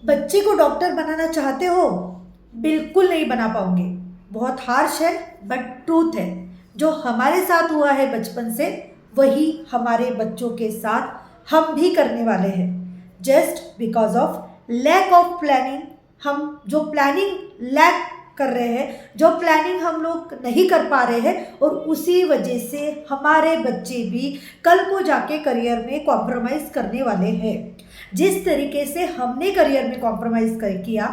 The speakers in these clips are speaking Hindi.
बच्चे को डॉक्टर बनाना चाहते हो? बिल्कुल नहीं बना पाओगे। बहुत हार्श है बट ट्रूथ है। जो हमारे साथ हुआ है बचपन से वही हमारे बच्चों के साथ हम भी करने वाले हैं। Just because of lack of planning, हम जो प्लानिंग लैक कर रहे हैं, जो प्लानिंग हम लोग नहीं कर पा रहे हैं, और उसी वजह से हमारे बच्चे भी कल को जाके करियर में कॉम्प्रोमाइज़ करने वाले हैं। जिस तरीके से हमने करियर में कॉम्प्रोमाइज़ किया,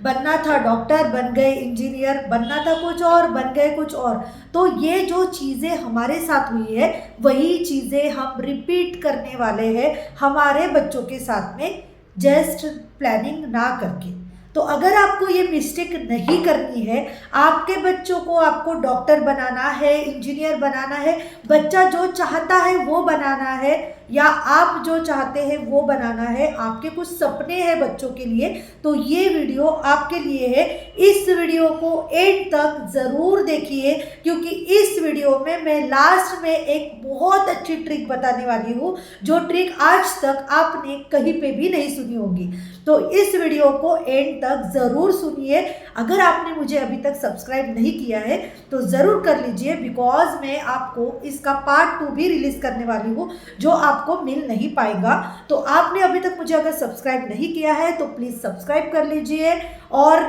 बनना था डॉक्टर बन गए इंजीनियर, बनना था कुछ और बन गए कुछ और। तो ये जो चीज़ें हमारे साथ हुई है वही चीज़ें हम रिपीट करने वाले हैं हमारे बच्चों के साथ में, जस्ट प्लानिंग ना करके। तो अगर आपको ये मिस्टेक नहीं करनी है, आपके बच्चों को आपको डॉक्टर बनाना है, इंजीनियर बनाना है, बच्चा जो चाहता है वो बनाना है, या आप जो चाहते हैं वो बनाना है, आपके कुछ सपने हैं बच्चों के लिए, तो ये वीडियो आपके लिए है। इस वीडियो को एंड तक ज़रूर देखिए, क्योंकि इस वीडियो में मैं लास्ट में एक बहुत अच्छी ट्रिक बताने वाली हूँ, जो ट्रिक आज तक आपने कहीं पे भी नहीं सुनी होगी। तो इस वीडियो को एंड तक ज़रूर सुनिए। अगर आपने मुझे अभी तक सब्सक्राइब नहीं किया है तो ज़रूर कर लीजिए, बिकॉज मैं आपको इसका पार्ट 2 भी रिलीज़ करने वाली हूँ जो आपको मिल नहीं पाएगा। तो आपने अभी तक मुझे अगर सब्सक्राइब नहीं किया है तो प्लीज़ सब्सक्राइब कर लीजिए, और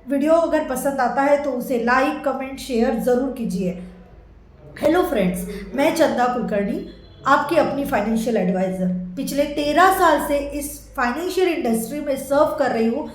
वीडियो अगर पसंद आता है तो उसे लाइक कमेंट शेयर ज़रूर कीजिए। हेलो फ्रेंड्स, मैं चंदा कुलकर्णी, आपकी अपनी फाइनेंशियल एडवाइज़र। पिछले 13 साल से इस फाइनेंशियल इंडस्ट्री में सर्व कर रही हूँ,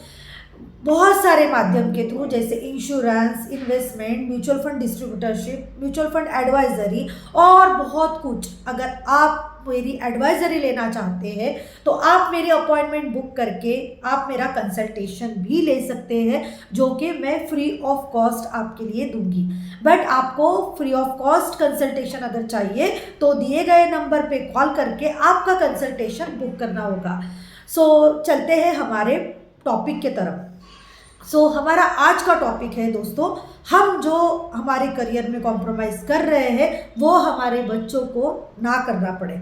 बहुत सारे माध्यम के थ्रू, जैसे insurance, investment, mutual fund distributorship, mutual fund advisory और बहुत कुछ। अगर आप मेरी एडवाइजरी लेना चाहते हैं तो आप मेरी अपॉइंटमेंट बुक करके आप मेरा कंसल्टेशन भी ले सकते हैं, जो कि मैं फ्री ऑफ कॉस्ट आपके लिए दूंगी। बट आपको फ्री ऑफ कॉस्ट कंसल्टेशन अगर चाहिए तो दिए गए नंबर पे कॉल करके आपका कंसल्टेशन बुक करना होगा। सो चलते हैं हमारे टॉपिक के तरफ। हमारा आज का टॉपिक है दोस्तों, हम जो हमारे करियर में कॉम्प्रोमाइज़ कर रहे हैं वो हमारे बच्चों को ना करना पड़े।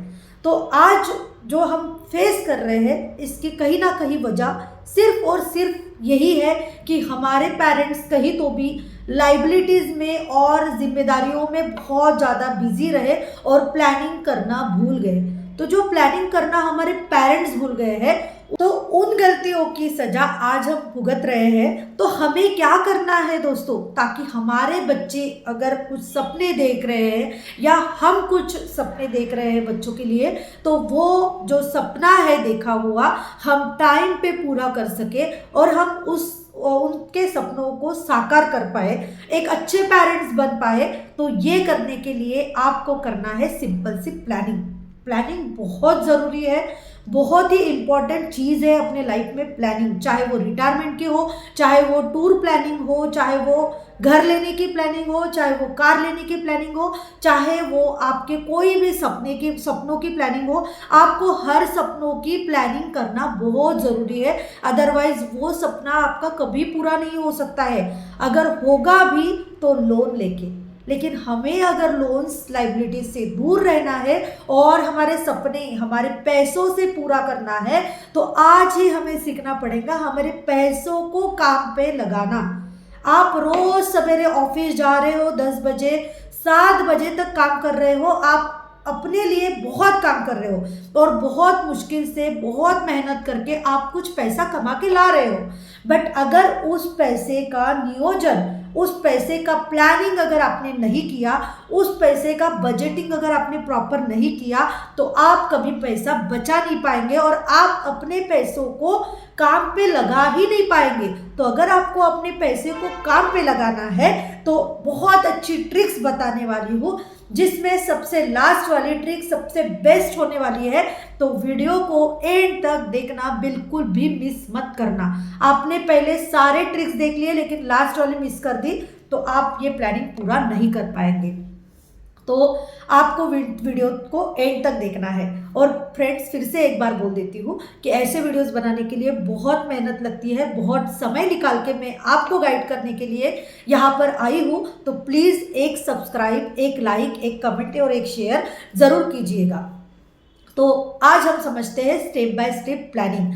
तो आज जो हम फेस कर रहे हैं इसकी कहीं ना कहीं वजह सिर्फ और सिर्फ यही है कि हमारे पेरेंट्स कहीं तो भी लाइबिलिटीज़ में और जिम्मेदारियों में बहुत ज़्यादा बिजी रहे और प्लानिंग करना भूल गए। तो जो प्लानिंग करना हमारे पेरेंट्स भूल गए हैं, तो उन गलतियों की सजा आज हम भुगत रहे हैं। तो हमें क्या करना है दोस्तों, ताकि हमारे बच्चे अगर कुछ सपने देख रहे हैं या हम कुछ सपने देख रहे हैं बच्चों के लिए, तो वो जो सपना है देखा हुआ हम टाइम पे पूरा कर सके और हम उनके सपनों को साकार कर पाए, एक अच्छे पेरेंट्स बन पाए। तो ये करने के लिए आपको करना है सिंपल सी प्लानिंग। प्लानिंग बहुत ज़रूरी है, बहुत ही इम्पॉर्टेंट चीज़ है अपने लाइफ में प्लानिंग। चाहे वो रिटायरमेंट की हो, चाहे वो टूर प्लानिंग हो, चाहे वो घर लेने की प्लानिंग हो, चाहे वो कार लेने की प्लानिंग हो, चाहे वो आपके कोई भी सपनों की प्लानिंग हो, आपको हर सपनों की प्लानिंग करना बहुत ज़रूरी है। अदरवाइज वो सपना आपका कभी पूरा नहीं हो सकता है। अगर होगा भी तो लोन लेके, लेकिन हमें अगर लोन्स लाइबिलिटी से दूर रहना है और हमारे सपने हमारे पैसों से पूरा करना है, तो आज ही हमें सीखना पड़ेगा हमारे पैसों को काम पे लगाना। आप रोज सवेरे ऑफिस जा रहे हो, 10 बजे 7 बजे तक काम कर रहे हो, आप अपने लिए बहुत काम कर रहे हो और बहुत मुश्किल से बहुत मेहनत करके आप कुछ पैसा कमा के ला रहे हो। बट अगर उस पैसे का नियोजन, उस पैसे का प्लानिंग अगर आपने नहीं किया, उस पैसे का बजटिंग अगर आपने प्रॉपर नहीं किया, तो आप कभी पैसा बचा नहीं पाएंगे और आप अपने पैसों को काम पे लगा ही नहीं पाएंगे। तो अगर आपको अपने पैसे को काम पे लगाना है तो बहुत अच्छी ट्रिक्स बताने वाली हूँ, जिसमें सबसे लास्ट वाली ट्रिक सबसे बेस्ट होने वाली है। तो वीडियो को एंड तक देखना, बिल्कुल भी मिस मत करना। आपने पहले सारे ट्रिक्स देख लिए लेकिन लास्ट वाली मिस कर दी तो आप ये प्लानिंग पूरा नहीं कर पाएंगे। तो आपको वीडियो को एंड तक देखना है। और फ्रेंड्स, फिर से एक बार बोल देती हूँ कि ऐसे वीडियोस बनाने के लिए बहुत मेहनत लगती है, बहुत समय निकाल के मैं आपको गाइड करने के लिए यहाँ पर आई हूँ। तो प्लीज़ एक सब्सक्राइब, एक लाइक, एक कमेंट और एक शेयर ज़रूर कीजिएगा। तो आज हम समझते हैं स्टेप बाय स्टेप प्लानिंग।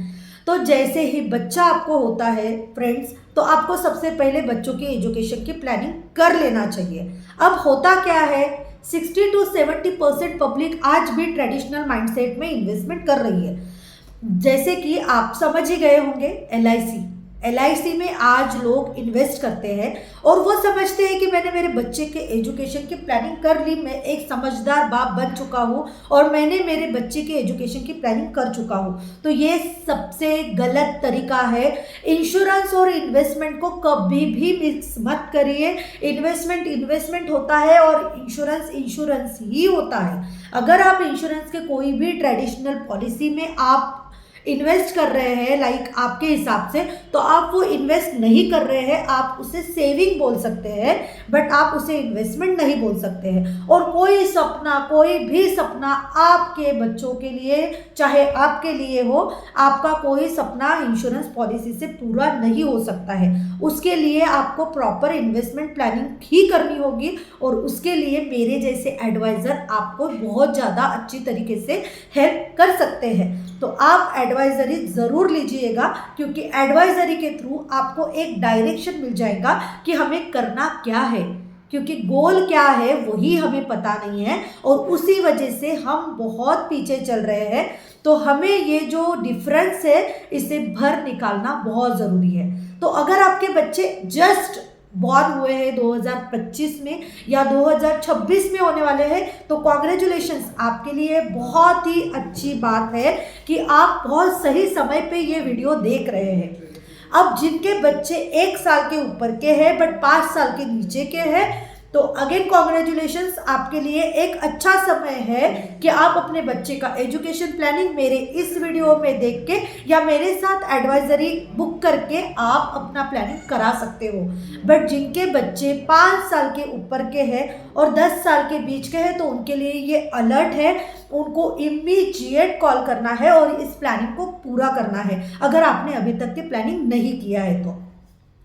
तो तो जैसे ही बच्चा आपको होता है फ्रेंड्स, तो आपको सबसे पहले बच्चों की एजुकेशन की प्लानिंग कर लेना चाहिए। अब होता क्या है, 60 to 70% पब्लिक आज भी ट्रेडिशनल माइंडसेट में इन्वेस्टमेंट कर रही है। जैसे कि आप समझ ही गए होंगे, एलआईसी में आज लोग इन्वेस्ट करते हैं और वो समझते हैं कि मैंने मेरे बच्चे के एजुकेशन की प्लानिंग कर ली, मैं एक समझदार बाप बन चुका हूँ और मैंने मेरे बच्चे के एजुकेशन की प्लानिंग कर चुका हूँ। तो ये सबसे गलत तरीका है। इंश्योरेंस और इन्वेस्टमेंट को कभी भी मिक्स मत करिए। इन्वेस्टमेंट होता है और इंश्योरेंस ही होता है। अगर आप इंश्योरेंस के कोई भी ट्रेडिशनल पॉलिसी में आप इन्वेस्ट कर रहे हैं लाइक आपके हिसाब से, तो आप वो इन्वेस्ट नहीं कर रहे हैं, आप उसे सेविंग बोल सकते हैं, बट आप उसे इन्वेस्टमेंट नहीं बोल सकते हैं। और कोई भी सपना आपके बच्चों के लिए, चाहे आपके लिए हो, आपका कोई सपना इंश्योरेंस पॉलिसी से पूरा नहीं हो सकता है। उसके लिए आपको प्रॉपर इन्वेस्टमेंट प्लानिंग ही करनी होगी और उसके लिए मेरे जैसे एडवाइज़र आपको बहुत ज़्यादा अच्छी तरीके से हेल्प कर सकते हैं। तो आप एडवाइजरी ज़रूर लीजिएगा, क्योंकि एडवाइजरी के थ्रू आपको एक डायरेक्शन मिल जाएगा कि हमें करना क्या है, क्योंकि गोल क्या है वही हमें पता नहीं है और उसी वजह से हम बहुत पीछे चल रहे हैं। तो हमें ये जो डिफरेंस है इसे भर निकालना बहुत ज़रूरी है। तो अगर आपके बच्चे जस्ट बॉर्न हुए हैं 2025 में या 2026 में होने वाले हैं, तो कॉन्ग्रेचुलेशंस, आपके लिए बहुत ही अच्छी बात है कि आप बहुत सही समय पे ये वीडियो देख रहे हैं। अब जिनके बच्चे 1 साल के ऊपर के हैं बट 5 साल के नीचे के हैं, तो अगेन कॉन्ग्रेचुलेशंस, आपके लिए एक अच्छा समय है कि आप अपने बच्चे का एजुकेशन प्लानिंग मेरे इस वीडियो में देख के या मेरे साथ एडवाइजरी बुक करके आप अपना प्लानिंग करा सकते हो। बट जिनके बच्चे 5 साल के ऊपर के हैं और 10 साल के बीच के हैं, तो उनके लिए ये अलर्ट है, उनको इमीडिएट कॉल करना है और इस प्लानिंग को पूरा करना है, अगर आपने अभी तक की प्लानिंग नहीं किया है तो।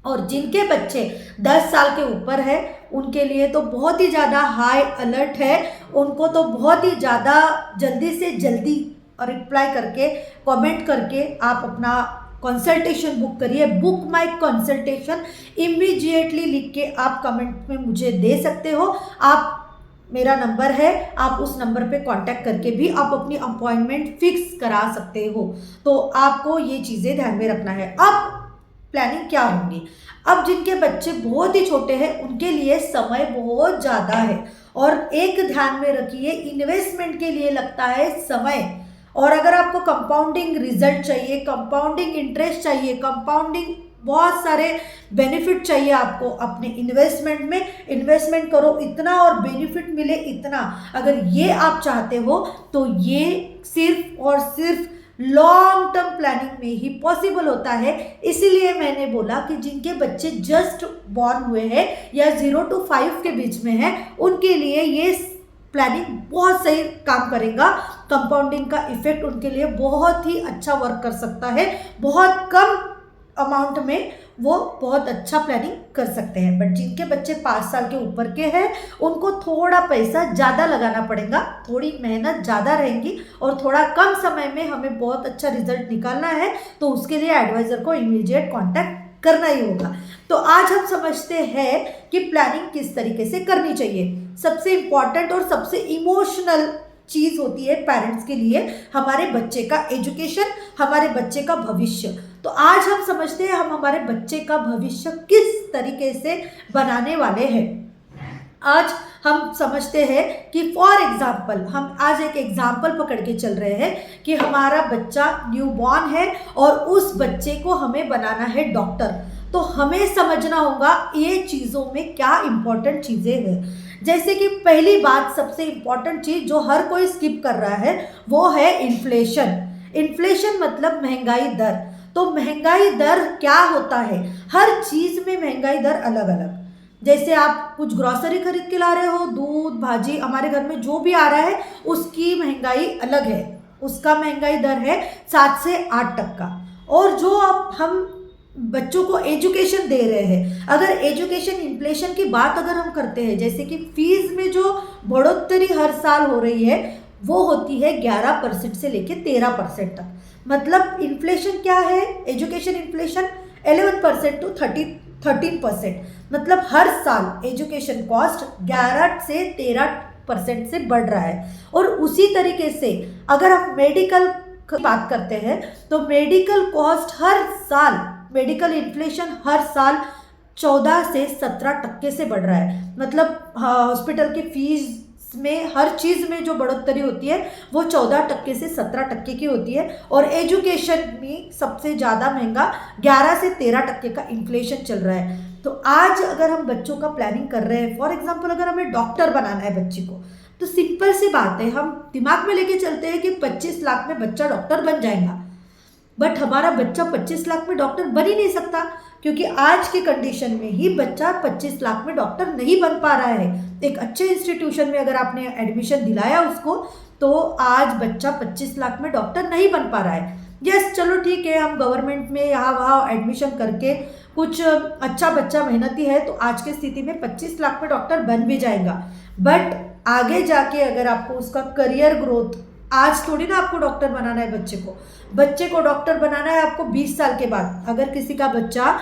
और जिनके बच्चे 10 साल के ऊपर है, उनके लिए तो बहुत ही ज़्यादा हाई अलर्ट है। उनको तो बहुत ही ज़्यादा जल्दी से जल्दी रिप्लाई करके, कमेंट करके आप अपना कंसल्टेशन बुक करिए। बुक माय कंसल्टेशन इमीडिएटली लिख के आप कमेंट में मुझे दे सकते हो। मेरा नंबर है, आप उस नंबर पे कांटेक्ट करके भी आप अपनी अपॉइंटमेंट फिक्स करा सकते हो। तो आपको ये चीज़ें ध्यान में रखना है। अब प्लानिंग क्या होंगी, अब जिनके बच्चे बहुत ही छोटे हैं उनके लिए समय बहुत ज़्यादा है। और एक ध्यान में रखिए, इन्वेस्टमेंट के लिए लगता है समय, और अगर आपको कंपाउंडिंग रिजल्ट चाहिए, कंपाउंडिंग इंटरेस्ट चाहिए, कंपाउंडिंग बहुत सारे बेनिफिट चाहिए आपको अपने इन्वेस्टमेंट में, इन्वेस्टमेंट करो इतना और बेनिफिट मिले इतना, अगर ये आप चाहते हो तो ये सिर्फ और सिर्फ लॉन्ग टर्म प्लानिंग में ही पॉसिबल होता है। इसीलिए मैंने बोला कि जिनके बच्चे जस्ट बॉर्न हुए हैं या 0 to 5 के बीच में है, उनके लिए ये प्लानिंग बहुत सही काम करेगा। कंपाउंडिंग का इफेक्ट उनके लिए बहुत ही अच्छा वर्क कर सकता है। बहुत कम अमाउंट में वो बहुत अच्छा प्लानिंग कर सकते हैं। बट जिनके बच्चे 5 साल के ऊपर के हैं, उनको थोड़ा पैसा ज़्यादा लगाना पड़ेगा, थोड़ी मेहनत ज़्यादा रहेंगी और थोड़ा कम समय में हमें बहुत अच्छा रिजल्ट निकालना है। तो उसके लिए एडवाइज़र को इमीडिएट कांटेक्ट करना ही होगा। तो आज हम समझते हैं कि प्लानिंग किस तरीके से करनी चाहिए। सबसे इम्पॉर्टेंट और सबसे इमोशनल चीज़ होती है पेरेंट्स के लिए हमारे बच्चे का एजुकेशन, हमारे बच्चे का भविष्य। तो आज हम समझते हैं हम हमारे बच्चे का भविष्य किस तरीके से बनाने वाले हैं। आज हम समझते हैं कि फॉर एग्जाम्पल, हम आज एक एग्जाम्पल पकड़ के चल रहे हैं कि हमारा बच्चा न्यूबॉर्न है और उस बच्चे को हमें बनाना है डॉक्टर। तो हमें समझना होगा ये चीज़ों में क्या इम्पोर्टेंट चीज़ें हैं। जैसे कि पहली बात, सबसे इम्पॉर्टेंट चीज़ जो हर कोई स्किप कर रहा है वो है इन्फ्लेशन। इन्फ्लेशन मतलब महंगाई दर। तो महंगाई दर क्या होता है, हर चीज़ में महंगाई दर अलग अलग। जैसे आप कुछ ग्रॉसरी खरीद के ला रहे हो, दूध भाजी, हमारे घर में जो भी आ रहा है उसकी महंगाई अलग है, उसका महंगाई दर है 7 से 8 टका। और जो अब हम बच्चों को एजुकेशन दे रहे हैं, अगर एजुकेशन इन्फ्लेशन की बात अगर हम करते हैं, जैसे कि फीस में जो बढ़ोतरी हर साल हो रही है वो होती है 11% से लेकर 13% तक। मतलब इन्फ्लेशन क्या है, एजुकेशन इन्फ्लेशन 11% टू 13%, मतलब हर साल एजुकेशन कॉस्ट 11 से 13% से बढ़ रहा है। और उसी तरीके से अगर आप मेडिकल की बात करते हैं तो मेडिकल कॉस्ट हर साल, मेडिकल इन्फ्लेशन हर साल 14 से 17% से बढ़ रहा है। मतलब हॉस्पिटल की फीस में, हर चीज़ में जो बढ़ोतरी होती है वो 14% से 17% की होती है। और एजुकेशन में सबसे ज़्यादा महंगा 11 से 13% का इन्फ्लेशन चल रहा है। तो आज अगर हम बच्चों का प्लानिंग कर रहे हैं, फॉर एग्जांपल अगर हमें डॉक्टर बनाना है बच्चे को, तो सिंपल सी बात है, हम दिमाग में लेके चलते हैं कि 25 लाख में बच्चा डॉक्टर बन जाएगा। बट हमारा बच्चा 25 लाख में डॉक्टर बन ही नहीं सकता, क्योंकि आज की कंडीशन में ही बच्चा 25 लाख में डॉक्टर नहीं बन पा रहा है। एक अच्छे इंस्टीट्यूशन में अगर आपने एडमिशन दिलाया उसको, तो आज बच्चा 25 लाख में डॉक्टर नहीं बन पा रहा है। यस, चलो ठीक है, हम गवर्नमेंट में यहाँ वहाँ एडमिशन करके कुछ अच्छा बच्चा मेहनती है तो आज की स्थिति में 25 लाख में डॉक्टर बन भी जाएगा। बट आगे जाके अगर आपको उसका करियर ग्रोथ, आज थोड़ी ना आपको डॉक्टर बनाना है बच्चे को डॉक्टर बनाना है आपको 20 साल के बाद। अगर किसी का बच्चा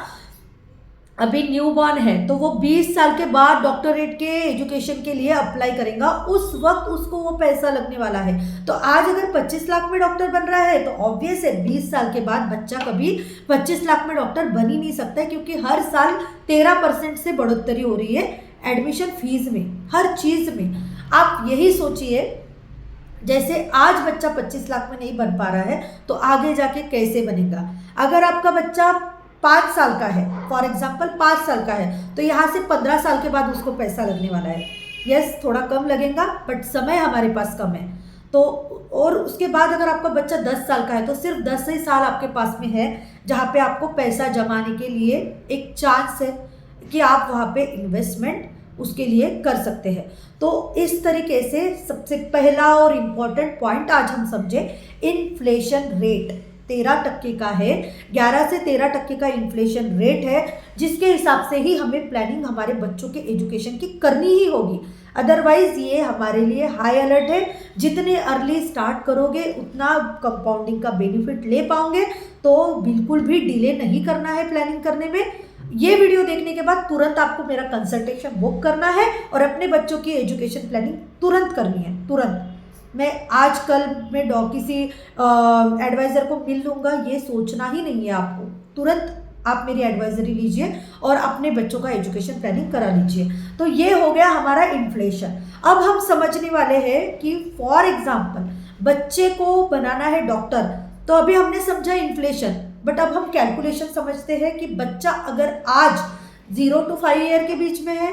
अभी न्यू बॉर्न है तो वो 20 साल के बाद डॉक्टरेट के एजुकेशन के लिए अप्लाई करेगा, उस वक्त उसको वो पैसा लगने वाला है। तो आज अगर 25 लाख में डॉक्टर बन रहा है तो ऑब्वियस है 20 साल के बाद बच्चा कभी 25 लाख में डॉक्टर बन ही नहीं सकता है, क्योंकि हर साल 13% से बढ़ोतरी हो रही है एडमिशन फीस में, हर चीज़ में। आप यही सोचिए, जैसे आज बच्चा 25 लाख में नहीं बन पा रहा है तो आगे जाके कैसे बनेगा। अगर आपका बच्चा 5 साल का है, फॉर एग्जाम्पल 5 साल का है, तो यहाँ से 15 साल के बाद उसको पैसा लगने वाला है। यस, थोड़ा कम लगेगा बट समय हमारे पास कम है। तो और उसके बाद अगर आपका बच्चा 10 साल का है तो सिर्फ 10 ही साल आपके पास में है जहाँ पे आपको पैसा जमाने के लिए एक चांस है कि आप वहाँ पे इन्वेस्टमेंट उसके लिए कर सकते हैं। तो इस तरीके से सबसे पहला और इम्पॉर्टेंट पॉइंट आज हम समझे, इन्फ्लेशन रेट 13% का है, 11 से 13% का इन्फ्लेशन रेट है, जिसके हिसाब से ही हमें प्लानिंग हमारे बच्चों के एजुकेशन की करनी ही होगी। अदरवाइज ये हमारे लिए हाई अलर्ट है, जितने अर्ली स्टार्ट करोगे उतना कंपाउंडिंग का बेनिफिट ले पाओगे। तो बिल्कुल भी डिले नहीं करना है प्लानिंग करने में। ये वीडियो देखने के बाद तुरंत आपको मेरा कंसल्टेशन बुक करना है और अपने बच्चों की एजुकेशन प्लानिंग तुरंत करनी है, तुरंत। मैं आज कल में किसी एडवाइज़र को मिल लूँगा ये सोचना ही नहीं है आपको। तुरंत आप मेरी एडवाइजरी लीजिए और अपने बच्चों का एजुकेशन प्लानिंग करा लीजिए। तो ये हो गया हमारा इन्फ्लेशन। अब हम समझने वाले हैं कि फॉर एग्जाम्पल बच्चे को बनाना है डॉक्टर, तो अभी हमने समझा इन्फ्लेशन, बट अब हम कैलकुलेशन समझते हैं कि बच्चा अगर आज 0 to 5 ईयर के बीच में है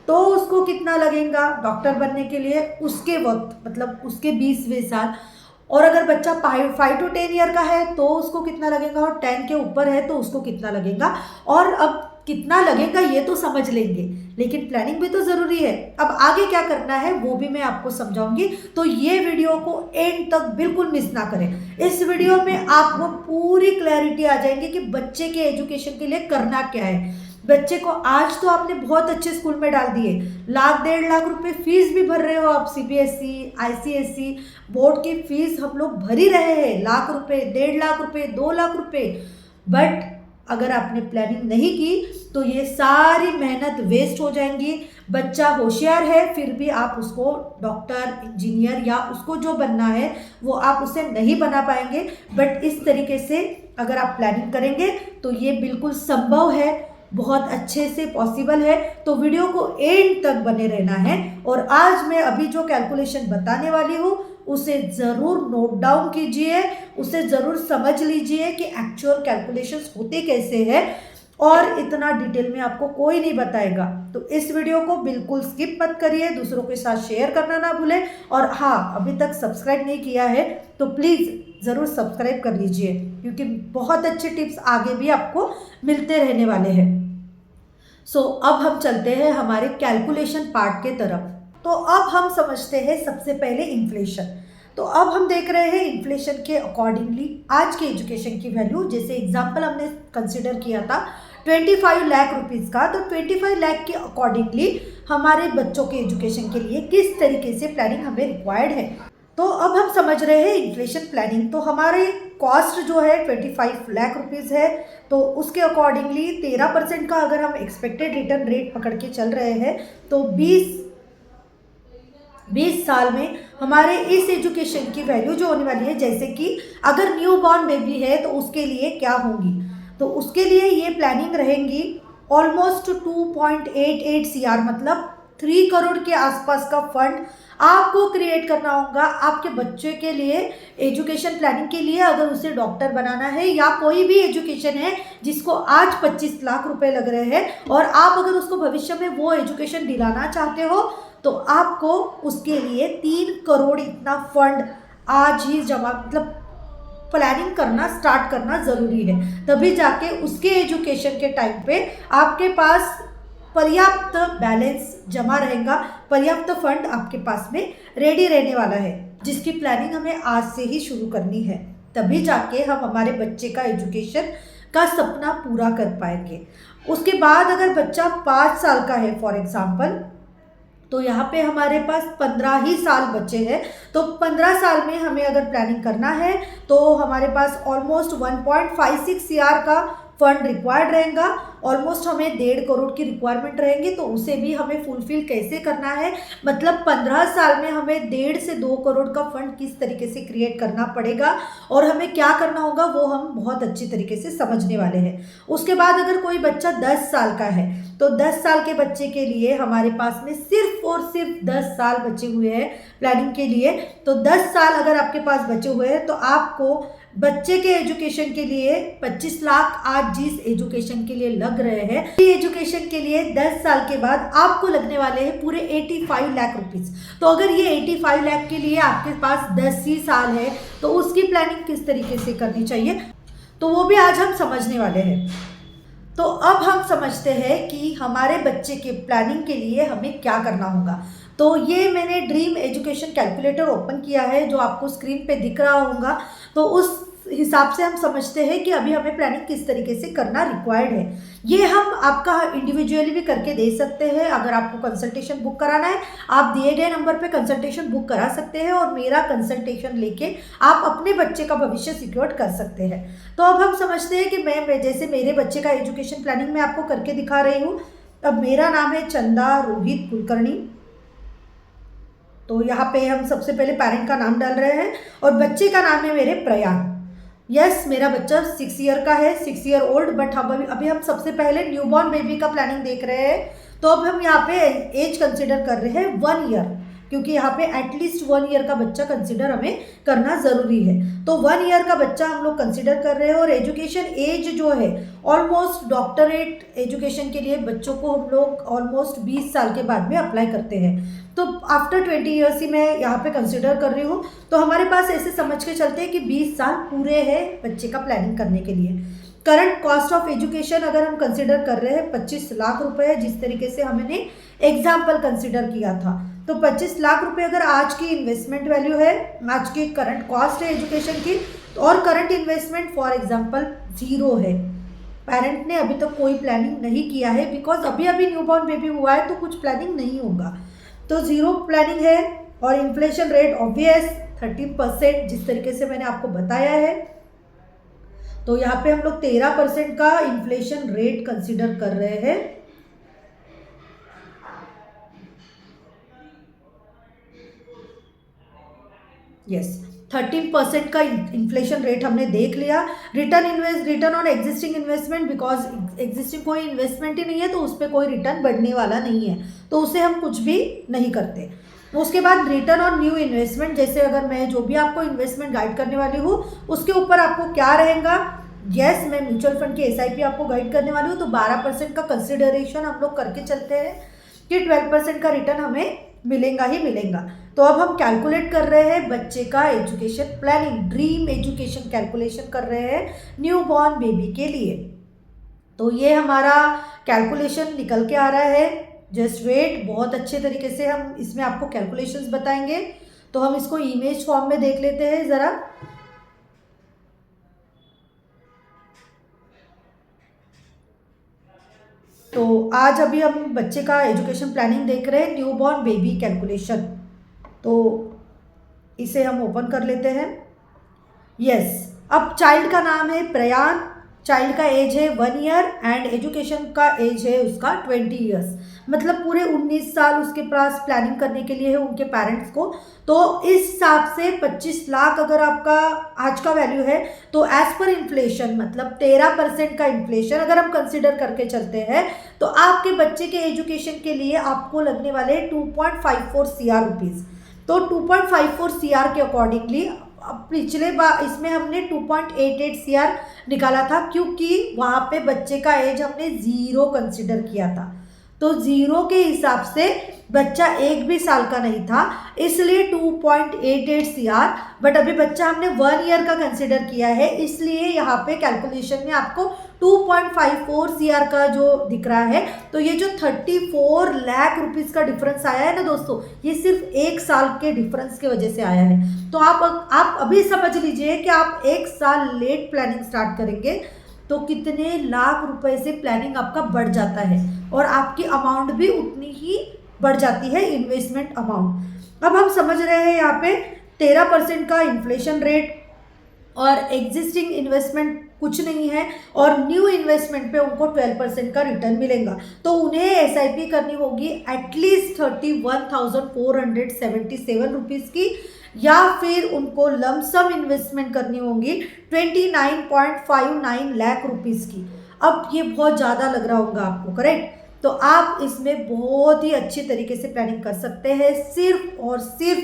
तो उसको कितना लगेगा डॉक्टर बनने के लिए उसके वक्त, मतलब उसके 20वें साल। और अगर बच्चा 5 to 10 ईयर का है तो उसको कितना लगेगा, और 10 के ऊपर है तो उसको कितना लगेगा। और अब कितना लगेगा ये तो समझ लेंगे, लेकिन प्लानिंग भी तो ज़रूरी है। अब आगे क्या करना है वो भी मैं आपको समझाऊंगी, तो ये वीडियो को एंड तक बिल्कुल मिस ना करें। इस वीडियो में आपको पूरी क्लैरिटी आ जाएंगी कि बच्चे के एजुकेशन के लिए करना क्या है। बच्चे को आज तो आपने बहुत अच्छे स्कूल में डाल दिए, 1,00,000-1,50,000 रुपये फीस भी भर रहे हो आप, CBSE ICSE बोर्ड की फीस हम लोग भर ही रहे हैं, 1,00,000 रुपये, 1,50,000 रुपये, 2,00,000 रुपये। बट अगर आपने प्लानिंग नहीं की तो ये सारी मेहनत वेस्ट हो जाएंगी। बच्चा होशियार है फिर भी आप उसको डॉक्टर, इंजीनियर या उसको जो बनना है वो आप उसे नहीं बना पाएंगे। बट इस तरीके से अगर आप प्लानिंग करेंगे तो ये बिल्कुल संभव है, बहुत अच्छे से पॉसिबल है। तो वीडियो को एंड तक बने रहना है। और आज मैं अभी जो कैलकुलेशन बताने वाली हूँ उसे ज़रूर नोट डाउन कीजिए, उसे ज़रूर समझ लीजिए कि एक्चुअल कैलकुलेशंस होते कैसे हैं, और इतना डिटेल में आपको कोई नहीं बताएगा। तो इस वीडियो को बिल्कुल स्किप मत करिए, दूसरों के साथ शेयर करना ना भूलें। और हाँ, अभी तक सब्सक्राइब नहीं किया है तो प्लीज़ ज़रूर सब्सक्राइब कर लीजिए, क्योंकि बहुत अच्छे टिप्स आगे भी आपको मिलते रहने वाले हैं। अब हम चलते हैं हमारे कैलकुलेशन पार्ट के तरफ। तो अब हम समझते हैं सबसे पहले इन्फ्लेशन। तो अब हम देख रहे हैं इन्फ्लेशन के अकॉर्डिंगली आज के एजुकेशन की वैल्यू। जैसे एग्जांपल हमने कंसिडर किया था 25 लाख रुपीज़ का, तो 25 लाख के अकॉर्डिंगली हमारे बच्चों के एजुकेशन के लिए किस तरीके से प्लानिंग हमें रिक्वायर्ड है। तो अब हम समझ रहे हैं इन्फ्लेशन प्लानिंग। तो हमारे कॉस्ट जो है 25 लाख रुपीज़ है, तो उसके अकॉर्डिंगली 13% का अगर हम एक्सपेक्टेड रिटर्न रेट पकड़ के चल रहे हैं तो 20 साल में हमारे इस एजुकेशन की वैल्यू जो होने वाली है, जैसे कि अगर न्यू बॉर्न बेबी है तो उसके लिए क्या होंगी, तो उसके लिए ये प्लानिंग रहेंगी ऑलमोस्ट 2.88 CR, मतलब 3 करोड़ के आसपास का फंड आपको क्रिएट करना होगा आपके बच्चे के लिए, एजुकेशन प्लानिंग के लिए। अगर उसे डॉक्टर बनाना है या कोई भी एजुकेशन है जिसको आज 25 लाख रुपए लग रहे हैं और आप अगर उसको भविष्य में वो एजुकेशन दिलाना चाहते हो तो आपको उसके लिए 3 करोड़ इतना फंड आज ही जमा, मतलब प्लानिंग करना स्टार्ट करना ज़रूरी है, तभी जाके उसके एजुकेशन के टाइम पे आपके पास पर्याप्त बैलेंस जमा रहेगा, पर्याप्त फंड आपके पास में रेडी रहने वाला है, जिसकी प्लानिंग हमें आज से ही शुरू करनी है, तभी जाके हम हमारे बच्चे का एजुकेशन का सपना पूरा कर पाएंगे। उसके बाद अगर बच्चा 5 साल का है फॉर एग्जाम्पल, तो यहाँ पे हमारे पास 15 ही साल बचे हैं, तो 15 साल में हमें अगर प्लानिंग करना है तो हमारे पास ऑलमोस्ट 1.56 CR का फंड रिक्वायर्ड रहेगा। ऑलमोस्ट हमें 1.5 करोड़ की रिक्वायरमेंट रहेंगी, तो उसे भी हमें फुलफिल कैसे करना है, मतलब 15 साल में हमें 1.5 से 2 करोड़ का फंड किस तरीके से क्रिएट करना पड़ेगा और हमें क्या करना होगा वो हम बहुत अच्छी तरीके से समझने वाले हैं। उसके बाद अगर कोई बच्चा 10 साल का है तो 10 साल के बच्चे के लिए हमारे पास में सिर्फ और सिर्फ 10 साल बचे हुए हैं प्लानिंग के लिए। तो 10 साल अगर आपके पास बचे हुए हैं तो आपको बच्चे के एजुकेशन के लिए 25 लाख आज जिस एजुकेशन के लिए लग रहे हैं, एजुकेशन के लिए 10 साल के बाद आपको लगने वाले हैं पूरे 85 लाख रुपीस। तो अगर ये 85 लाख के लिए आपके पास 10 ही साल है तो उसकी प्लानिंग किस तरीके से करनी चाहिए, तो वो भी आज हम समझने वाले हैं। तो अब हम समझते हैं कि हमारे बच्चे के प्लानिंग के लिए हमें क्या करना होगा। तो ये मैंने ड्रीम एजुकेशन कैलकुलेटर ओपन किया है जो आपको स्क्रीन पे दिख रहा होगा, तो उस हिसाब से हम समझते हैं कि अभी हमें प्लानिंग किस तरीके से करना रिक्वायर्ड है। ये हम आपका इंडिविजुअली भी करके दे सकते हैं। अगर आपको कंसल्टेशन बुक कराना है आप दिए गए नंबर पे कंसल्टेशन बुक करा सकते हैं और मेरा कंसल्टेशन लेके आप अपने बच्चे का भविष्य सिक्योर कर सकते हैं। तो अब हम समझते हैं कि मैं जैसे मेरे बच्चे का एजुकेशन प्लानिंग मैं आपको करके दिखा रही हूँ। अब मेरा नाम है चंदा रोहित कुलकर्णी, तो यहाँ पे हम सबसे पहले पेरेंट का नाम डाल रहे हैं और बच्चे का नाम है मेरे प्रयाग। यस, मेरा बच्चा 6 ईयर का है, 6 ईयर ओल्ड, बट हम अभी हम सबसे पहले न्यूबॉर्न बेबी का प्लानिंग देख रहे हैं। तो अब हम यहाँ पे एज कंसिडर कर रहे हैं 1 ईयर, क्योंकि यहाँ पे एटलीस्ट 1 ईयर का बच्चा कंसिडर हमें करना ज़रूरी है। तो 1 ईयर का बच्चा हम लोग कंसिडर कर रहे हैं और एजुकेशन एज जो है ऑलमोस्ट डॉक्टरेट एजुकेशन के लिए बच्चों को हम लोग ऑलमोस्ट 20 साल के बाद में अप्लाई करते हैं। तो आफ्टर 20 ईयर्स ही मैं यहाँ पे कंसिडर कर रही हूँ। तो हमारे पास ऐसे समझ के चलते हैं कि 20 साल पूरे हैं बच्चे का प्लानिंग करने के लिए। करंट कॉस्ट ऑफ एजुकेशन अगर हम कंसिडर कर रहे हैं 25 लाख रुपए है, जिस तरीके से हमने एग्जाम्पल कंसिडर किया था। तो 25 लाख रुपए अगर आज की इन्वेस्टमेंट वैल्यू है, आज की करंट कॉस्ट है एजुकेशन की, और करंट इन्वेस्टमेंट फॉर एग्जाम्पल 0 है। पेरेंट ने अभी तक कोई प्लानिंग नहीं किया है, बिकॉज अभी अभी न्यूबॉर्न बेबी हुआ है तो कुछ प्लानिंग नहीं होगा। तो 0 प्लानिंग है और इन्फ्लेशन रेट ऑब्वियस 13%, जिस तरीके से मैंने आपको बताया है। तो यहाँ पे हम लोग 13% का इन्फ्लेशन रेट कंसिडर कर रहे हैं। यस, 13% का इन्फ्लेशन रेट हमने देख लिया। Return on existing investment, because existing कोई इन्वेस्टमेंट ही नहीं है तो उस पर कोई रिटर्न बढ़ने वाला नहीं है, तो उसे हम कुछ भी नहीं करते। उसके बाद रिटर्न ऑन न्यू इन्वेस्टमेंट, जैसे अगर मैं जो भी आपको इन्वेस्टमेंट गाइड करने वाली हूँ उसके ऊपर आपको क्या रहेगा। यस, मैं म्यूचुअल फंड की SIP आपको गाइड करने वाली हूँ, तो 12% का कंसिडरेशन हम लोग करके चलते हैं कि 12% का रिटर्न हमें मिलेगा ही मिलेगा। तो अब हम कैलकुलेट कर रहे हैं बच्चे का education planning, dream education calculation कर रहे हैं न्यू बॉर्न बेबी के लिए। तो ये हमारा कैलकुलेशन निकल के आ रहा है। जस्ट वेट, बहुत अच्छे तरीके से हम इसमें आपको कैलकुलेशंस बताएंगे। तो हम इसको इमेज फॉर्म में देख लेते हैं ज़रा। तो आज अभी हम बच्चे का एजुकेशन प्लानिंग देख रहे हैं न्यूबॉर्न बेबी कैलकुलेशन। तो इसे हम ओपन कर लेते हैं। यस, अब चाइल्ड का नाम है प्रयान, चाइल्ड का एज है 1 ईयर एंड एजुकेशन का एज है उसका 20 ईयर्स, मतलब पूरे 19 साल उसके पास प्लानिंग करने के लिए है उनके पेरेंट्स को। तो इस हिसाब से 25 लाख अगर आपका आज का वैल्यू है तो एज पर इन्फ्लेशन, मतलब 13% का इन्फ्लेशन अगर हम कंसिडर करके चलते हैं तो आपके बच्चे के एजुकेशन के लिए आपको लगने वाले 2.54 CR रुपीज़। तो 2.54 CR के अकॉर्डिंगली अब पिछले बार इसमें हमने 2.88 CR निकाला था, क्योंकि वहाँ पे बच्चे का एज हमने 0 कंसिडर किया था। तो 0 के हिसाब से बच्चा 1 भी साल का नहीं था, इसलिए 2.88 CR। बट अभी बच्चा हमने 1 ईयर का कंसिडर किया है, इसलिए यहाँ पे कैलकुलेशन में आपको 2.54 CR का जो दिख रहा है। तो ये जो 34 लाख रुपीज़ का डिफरेंस आया है ना दोस्तों, ये सिर्फ 1 साल के डिफरेंस की वजह से आया है। तो आप अभी समझ लीजिए कि आप 1 साल लेट प्लानिंग स्टार्ट करेंगे तो कितने लाख रुपए से प्लानिंग आपका बढ़ जाता है और आपकी अमाउंट भी उतनी ही बढ़ जाती है, इन्वेस्टमेंट अमाउंट। अब हम समझ रहे हैं यहाँ पे 13% का इन्फ्लेशन रेट और एग्जिस्टिंग इन्वेस्टमेंट कुछ नहीं है और न्यू इन्वेस्टमेंट पे उनको 12% का रिटर्न मिलेगा। तो उन्हें SIP करनी होगी एटलीस्ट 31,477 रुपीज़ की, या फिर उनको लमसम इन्वेस्टमेंट करनी होगी 29.59 लाख रुपीज़ की। अब ये बहुत ज़्यादा लग रहा होगा आपको, करेक्ट? तो आप इसमें बहुत ही अच्छी तरीके से प्लानिंग कर सकते हैं। सिर्फ और सिर्फ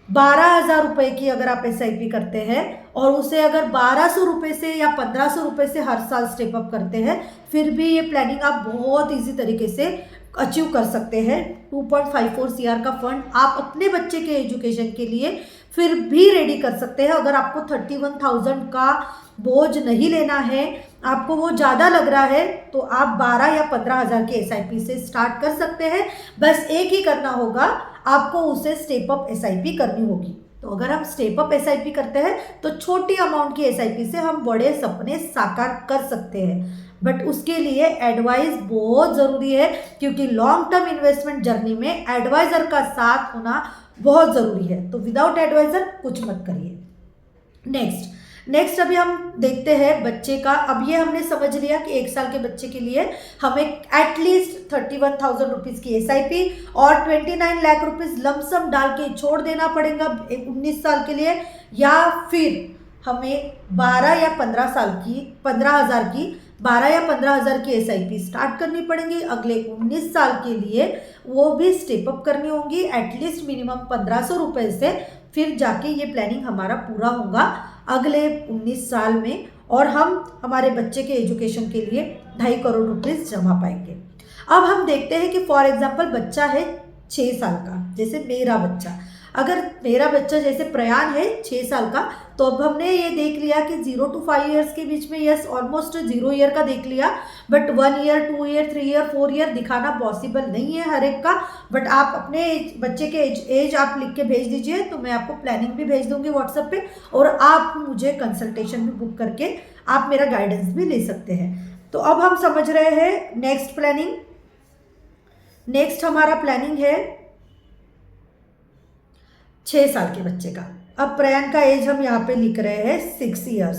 12,000 रुपये की अगर आप SIP करते हैं और उसे अगर 1,200 रुपये से या 1,500 रुपये से हर साल स्टेप अप करते हैं, फिर भी ये प्लानिंग आप बहुत ईजी तरीके से अचीव कर सकते हैं। 2.54 CR का फंड आप अपने बच्चे के एजुकेशन के लिए फिर भी रेडी कर सकते हैं। अगर आपको 31,000 का बोझ नहीं लेना है, आपको वो ज़्यादा लग रहा है, तो आप 12 या 15,000 के SIP से स्टार्ट कर सकते हैं। बस एक ही करना होगा, आपको उसे स्टेप अप SIP करनी होगी। तो अगर हम स्टेप अप SIP करते हैं तो छोटी अमाउंट की SIP से हम बड़े सपने साकार कर सकते हैं। बट उसके लिए एडवाइस बहुत ज़रूरी है, क्योंकि लॉन्ग टर्म इन्वेस्टमेंट जर्नी में एडवाइज़र का साथ होना बहुत ज़रूरी है। तो विदाउट एडवाइज़र कुछ मत करिए। नेक्स्ट अभी हम देखते हैं बच्चे का। अब ये हमने समझ लिया कि 1 साल के बच्चे के लिए हमें एटलीस्ट 31,000 रुपीज़ की SIP और 29 लाख रुपीज़ लमसम डाल के छोड़ देना पड़ेगा 19 साल के लिए, या फिर हमें 12 या 15,000 की SIP स्टार्ट करनी पड़ेगी अगले 19 साल के लिए। वो भी स्टेप अप करनी होंगी एटलीस्ट मिनिमम 1,500 रुपये से, फिर जाके ये प्लानिंग हमारा पूरा होगा अगले 19 साल में, और हम हमारे बच्चे के एजुकेशन के लिए 2.5 करोड़ रुपीज़ जमा पाएंगे। अब हम देखते हैं कि फॉर एग्जांपल बच्चा है 6 साल का, जैसे मेरा बच्चा, अगर मेरा बच्चा जैसे प्रयान है 6 साल का, तो अब हमने ये देख लिया कि 0 to 5 ईयर्स के बीच में यस ऑलमोस्ट 0 ईयर का देख लिया, but 1 year 2 year 3 year 4 year दिखाना पॉसिबल नहीं है हर एक का। बट आप अपने बच्चे के एज आप लिख के भेज दीजिए, तो मैं आपको प्लानिंग भी भेज दूंगी व्हाट्सएप पे, और आप मुझे कंसल्टेशन भी बुक करके आप मेरा गाइडेंस भी ले सकते हैं। तो अब हम समझ रहे हैं नेक्स्ट प्लानिंग। नेक्स्ट हमारा प्लानिंग है 6 साल के बच्चे का। अब प्रयान का एज हम यहाँ पे लिख रहे हैं 6 ईयर्स।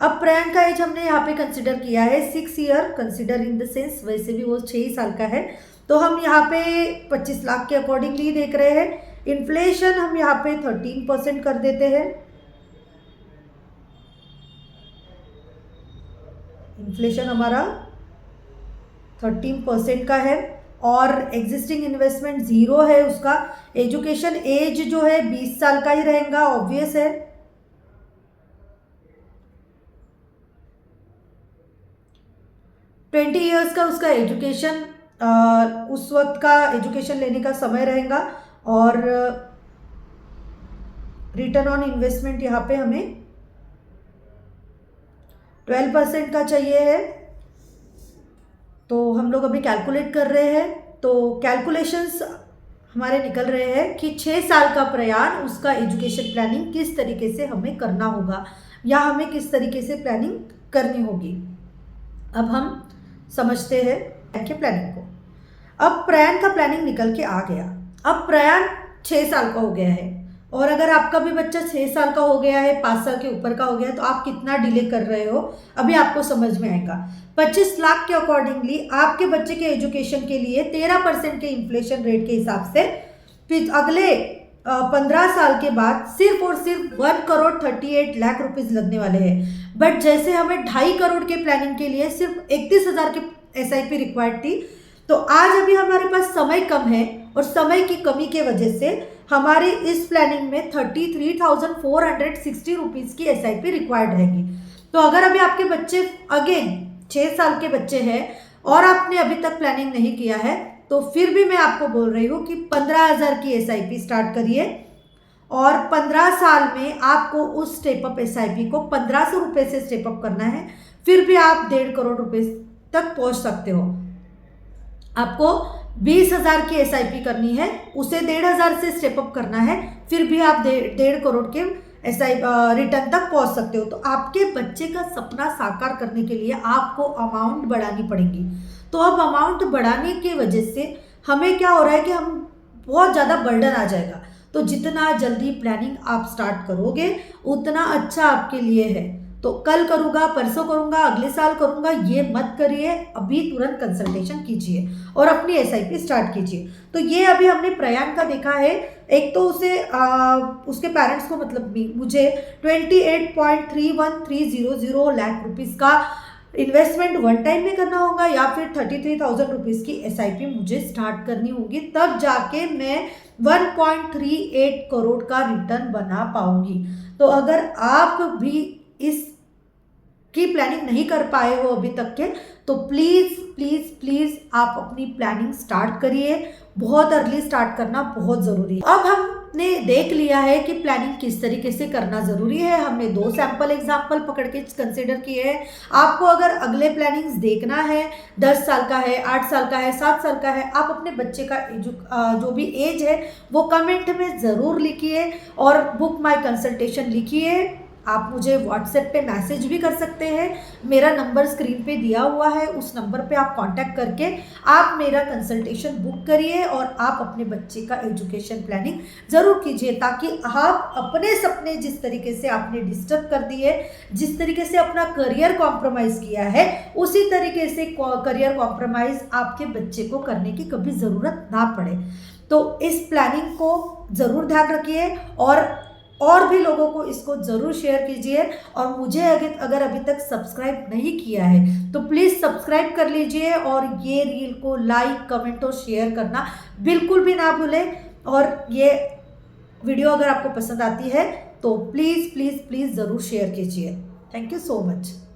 अब प्रयान का एज हमने यहाँ पे कंसिडर किया है 6 year, consider in the sense वैसे भी वो 6 साल का है। तो हम यहाँ पे 25 लाख के अकॉर्डिंगली देख रहे हैं। इन्फ्लेशन हम यहाँ पे 13% कर देते हैं। इन्फ्लेशन हमारा 13% का है और एग्जिस्टिंग इन्वेस्टमेंट 0 है उसका। एजुकेशन एज जो है 20 साल का ही रहेगा, ऑब्वियस है। ट्वेंटी ईयर्स का उसका एजुकेशन उस वक्त का एजुकेशन लेने का समय रहेगा, और रिटर्न ऑन इन्वेस्टमेंट यहाँ पे हमें 12% का चाहिए है। तो हम लोग अभी कैलकुलेट कर रहे हैं, तो कैलकुलेशंस हमारे निकल रहे हैं कि 6 साल का प्रयाण उसका एजुकेशन प्लानिंग किस तरीके से हमें करना होगा, या हमें किस तरीके से प्लानिंग करनी होगी। अब हम समझते हैं प्रयाण के प्लानिंग को। अब प्रयाण का प्लानिंग निकल के आ गया। अब प्रयान 6 साल का हो गया है, और अगर आपका भी बच्चा 6 साल का हो गया है, 5 साल के ऊपर का हो गया है, तो आप कितना डिले कर रहे हो अभी आपको समझ में आएगा। 25 लाख के अकॉर्डिंगली आपके बच्चे के एजुकेशन के लिए 13% के इन्फ्लेशन रेट के हिसाब से फिर अगले 15 साल के बाद सिर्फ और सिर्फ 1,38 लाख रुपीज लगने वाले हैं। बट जैसे हमें 2.5 करोड़ के प्लानिंग के लिए सिर्फ 31,000 की SIP रिक्वायर्ड थी, तो आज अभी हमारे पास समय कम है और समय की कमी के वजह से हमारी इस प्लानिंग में 33,460 रुपीज़ की SIP रिक्वायर्ड रहेगी। तो अगर अभी आपके बच्चे अगेन 6 साल के बच्चे हैं और आपने अभी तक प्लानिंग नहीं किया है, तो फिर भी मैं आपको बोल रही हूँ कि 15,000 की SIP स्टार्ट करिए, और 15 साल में आपको उस स्टेप अप SIP को 1,500 रुपये से स्टेप अप करना है। फिर भी आप 1.5 करोड़ रुपए तक पहुँच सकते हो। आपको 20,000 की SIP करनी है, उसे 1,500 से स्टेप अप करना है, फिर भी आप 1.5 करोड़ के SIP रिटर्न तक पहुंच सकते हो। तो आपके बच्चे का सपना साकार करने के लिए आपको अमाउंट बढ़ानी पड़ेगी। तो अब अमाउंट बढ़ाने की वजह से हमें क्या हो रहा है कि हम बहुत ज़्यादा बर्डन आ जाएगा। तो जितना जल्दी प्लानिंग आप स्टार्ट करोगे उतना अच्छा आपके लिए है। तो कल करूँगा, परसों करूँगा, अगले साल करूँगा, ये मत करिए। अभी तुरंत कंसल्टेशन कीजिए और अपनी SIP स्टार्ट कीजिए। तो ये अभी हमने प्रयान का देखा है। एक तो उसके पेरेंट्स को मतलब मुझे 28.31300 लाख रुपीज़ का इन्वेस्टमेंट वन टाइम में करना होगा, या फिर 33,000 रुपीज़ की SIP मुझे स्टार्ट करनी होगी, तब जाके मैं 1.38 करोड़ का रिटर्न बना पाऊंगी। तो अगर आप भी इस की प्लानिंग नहीं कर पाए हो अभी तक के, तो प्लीज़ प्लीज़ प्लीज़ आप अपनी प्लानिंग स्टार्ट करिए। बहुत अर्ली स्टार्ट करना बहुत ज़रूरी है। अब हमने देख लिया है कि प्लानिंग किस तरीके से करना ज़रूरी है। हमने 2 सैम्पल एग्जाम्पल पकड़ के कंसिडर किए हैं। आपको अगर अगले प्लानिंग्स देखना है, 10 साल का है, 8 साल का है, 7 साल का है, आप अपने बच्चे का जो भी एज है वो कमेंट में ज़रूर लिखिए और बुक माई कंसल्टेशन लिखिए। आप मुझे व्हाट्सएप पे मैसेज भी कर सकते हैं। मेरा नंबर स्क्रीन पे दिया हुआ है, उस नंबर पे आप कांटेक्ट करके आप मेरा कंसल्टेशन बुक करिए और आप अपने बच्चे का एजुकेशन प्लानिंग ज़रूर कीजिए, ताकि आप अपने सपने जिस तरीके से आपने डिस्टर्ब कर दिए, जिस तरीके से अपना करियर कॉम्प्रोमाइज़ किया है, उसी तरीके से करियर कॉम्प्रोमाइज़ आपके बच्चे को करने की कभी ज़रूरत ना पड़े। तो इस प्लानिंग को ज़रूर ध्यान रखिए और भी लोगों को इसको ज़रूर शेयर कीजिए। और मुझे अगर अभी तक सब्सक्राइब नहीं किया है तो प्लीज़ सब्सक्राइब कर लीजिए, और ये रील को लाइक, कमेंट और शेयर करना बिल्कुल भी ना भूलें। और ये वीडियो अगर आपको पसंद आती है तो प्लीज़ प्लीज़ प्लीज़ ज़रूर शेयर कीजिए। Thank you so much.